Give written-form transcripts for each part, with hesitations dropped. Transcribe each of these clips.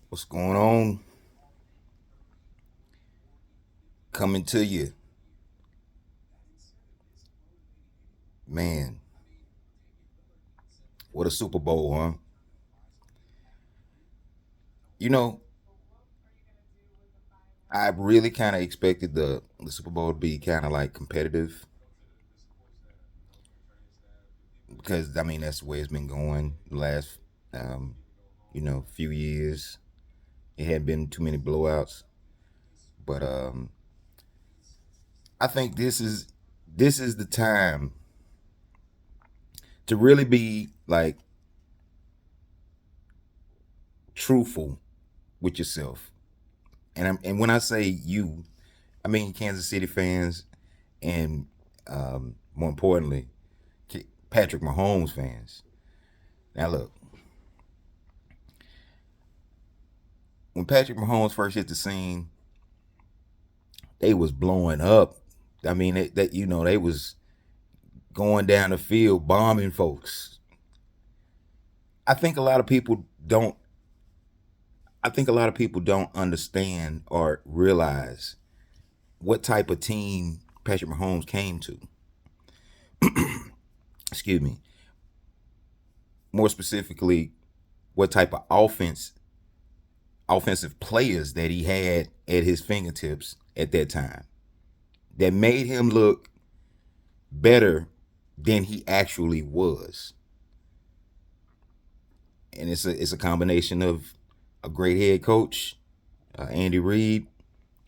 What's going on? Coming to you, man. What a Super Bowl, huh? You know, I really kind of expected the Super Bowl to be kind of like competitive because I mean that's the way it's been going the last um, few years. It hadn't been too many blowouts, but I think this is the time to really be like truthful with yourself. And when I say you, I mean Kansas City fans and more importantly, Patrick Mahomes fans. Now look, when Patrick Mahomes first hit the scene, they was blowing up. I mean, they was going down the field bombing folks. I think a lot of people don't. I think a lot of people don't understand or realize what type of team Patrick Mahomes came to. Excuse me. More specifically, what type of offensive players that he had at his fingertips at that time that made him look better than he actually was. And it's a combination of a great head coach, Andy Reid,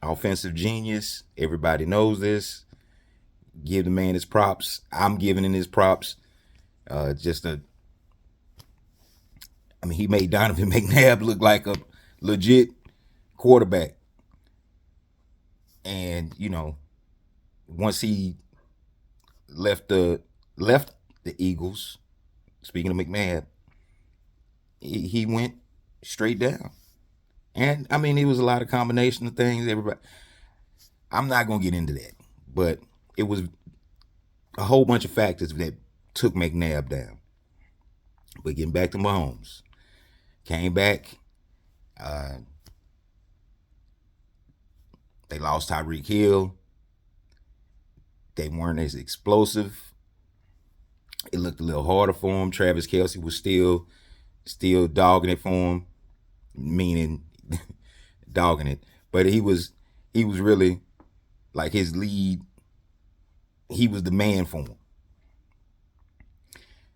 offensive genius. Everybody knows this. Give the man his props. I'm giving him his props. Just a, I mean, he made Donovan McNabb look like a legit quarterback. And once he left the Eagles, speaking of McNabb, he went straight down. And I mean, it was a lot of combination of things. Everybody, I'm not gonna get into that, but it was a whole bunch of factors that took McNabb down. But getting back to Mahomes, came back. Uh, they lost Tyreek Hill. They weren't as explosive. It looked a little harder for him. Travis Kelsey was still dogging it for him, meaning dogging it. But he was really like his lead. He was the man for him.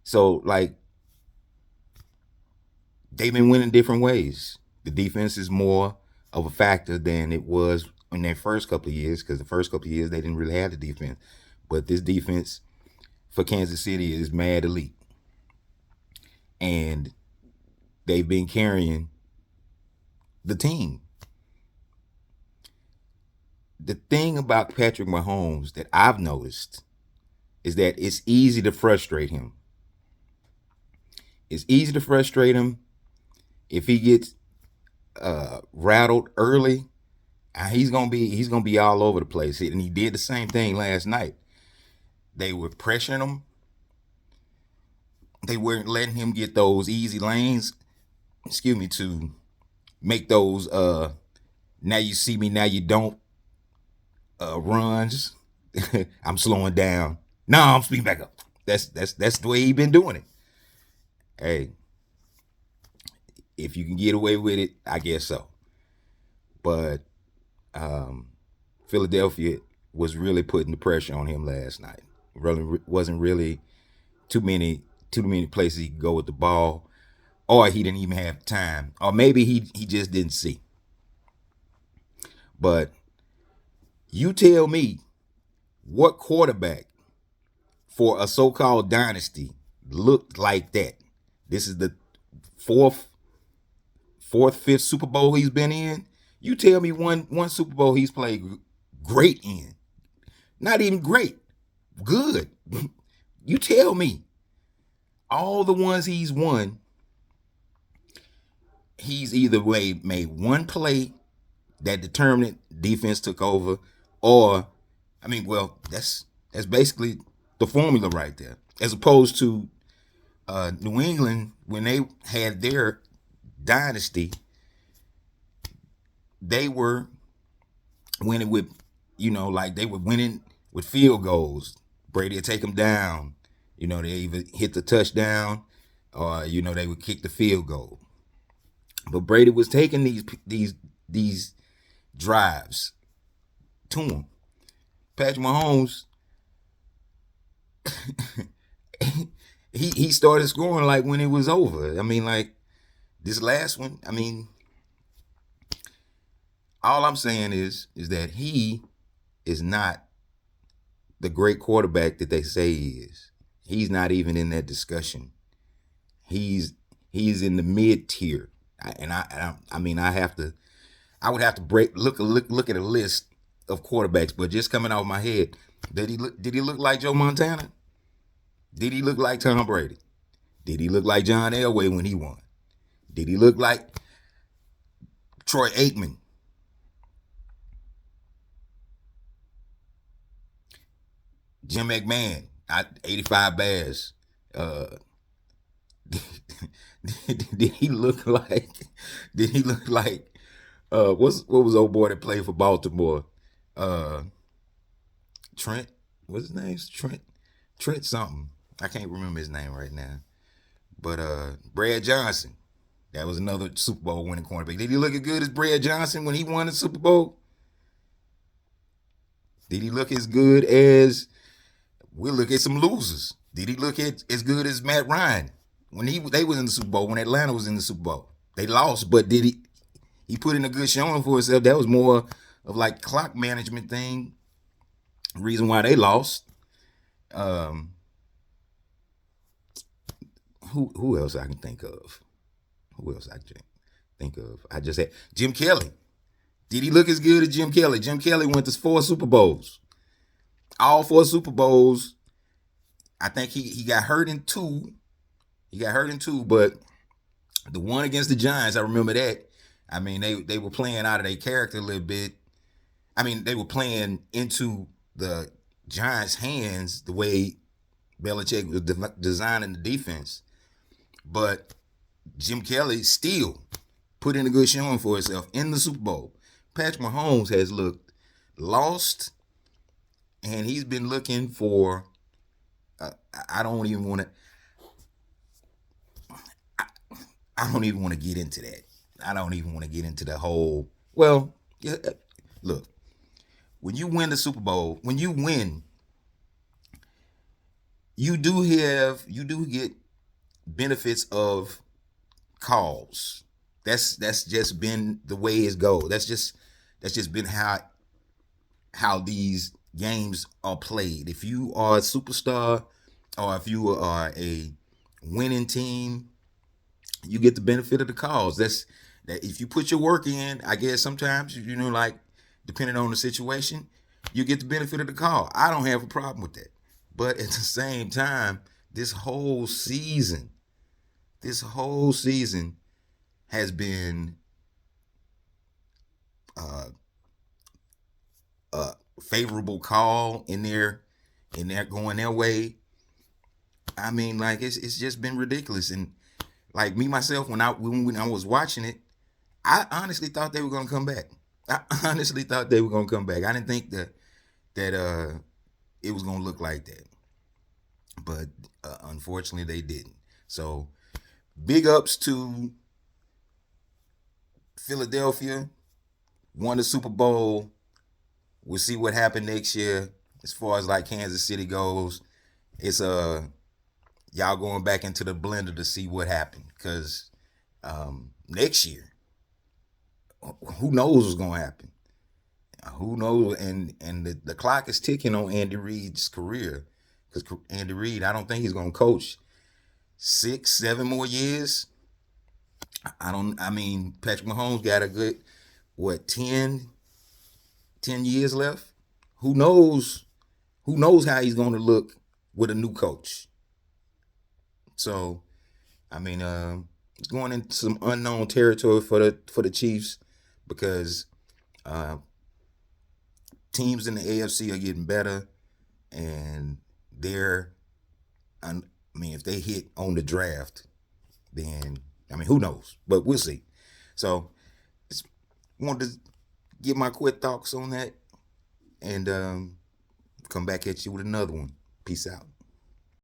So like they've been winning different ways. The defense is more of a factor than it was in their first couple of years because the first couple of years they didn't really have the defense. But this defense for Kansas City is mad elite, and they've been carrying the team. The thing about Patrick Mahomes that I've noticed is that it's easy to frustrate him. It's easy to frustrate him if he gets rattled early. He's gonna be all over the place, and he did the same thing last night. They were pressuring him. They weren't letting him get those easy lanes. Excuse me, to make those now you see me, now you don't runs. I'm slowing down. No, I'm speeding back up. That's the way he been doing it. Hey, if you can get away with it, I guess so. But um, Philadelphia was really putting the pressure on him last night. Really wasn't really too many too many places he could go with the ball, or he didn't even have time, or maybe he just didn't see. But you tell me what quarterback for a so-called dynasty looked like that. This is the fourth, fifth Super Bowl he's been in. You tell me one Super Bowl he's played great in. Not even great, good. You tell me. All the ones he's won, he's either made one play that determined it, defense took over, or I mean, well, that's basically the formula right there. As opposed to New England when they had their dynasty, they were winning with, like they were winning with field goals. Brady would take them down. They either hit the touchdown or, they would kick the field goal. But Brady was taking these drives to him. Patrick Mahomes, he started scoring like when it was over. I mean, like this last one. I mean, all I'm saying is that he is not the great quarterback that they say he is. He's not even in that discussion. He's in the mid tier, and I mean I would have to look at a list of quarterbacks, but just coming out of my head, did he look like Joe Montana? Did he look like Tom Brady? Did he look like John Elway when he won? Did he look like Troy Aikman? Jim McMahon, 85 Bears. Did he look like? Did he look like? What was old boy that played for Baltimore? Trent. What's his name? Trent something. I can't remember his name right now. But Brad Johnson. That was another Super Bowl winning cornerback. Did he look as good as Brad Johnson when he won the Super Bowl? Did he look as good as? We'll look at some losers. Did he look at as good as Matt Ryan when they was in the Super Bowl, when Atlanta was in the Super Bowl? They lost, but did he put in a good showing for himself? That was more of like clock management thing. Reason why they lost. Who else I can think of? I just had Jim Kelly. Did he look as good as Jim Kelly? Jim Kelly went to 4 Super Bowls. All 4 Super Bowls. I think he got hurt in 2. But the one against the Giants, I remember that. I mean, they were playing out of their character a little bit. I mean, they were playing into the Giants' hands the way Belichick was designing the defense. But Jim Kelly still put in a good showing for himself in the Super Bowl. Patrick Mahomes has looked lost, and he's been looking for. I don't even want to get into that. I don't even want to get into the whole. Well, yeah, look, when you win the Super Bowl, when you win, you do get benefits of calls. That's just been the way it goes. That's just been how these games are played. If you are a superstar or if you are a winning team, you get the benefit of the calls. That if you put your work in, I guess sometimes, like depending on the situation, you get the benefit of the call. I don't have a problem with that. But at the same time, this whole season has been a favorable call in there going their way. I mean, like it's just been ridiculous. And like me myself, when I was watching it, I honestly thought they were gonna come back. I didn't think that it was gonna look like that, but unfortunately they didn't. So big ups to Philadelphia, won the Super Bowl. We'll see what happened next year as far as like Kansas City goes. It's y'all going back into the blender to see what happened, because next year, who knows what's going to happen? Who knows? And the clock is ticking on Andy Reid's career, because Andy Reid, I don't think he's going to coach 6-7 more years. I mean, Patrick Mahomes got a good, 10 years left? Who knows how he's going to look with a new coach? So, I mean, it's going into some unknown territory for the Chiefs, because teams in the AFC are getting better, and if they hit on the draft, then who knows? But we'll see. So, wanted to get my quick thoughts on that, and come back at you with another one. Peace out.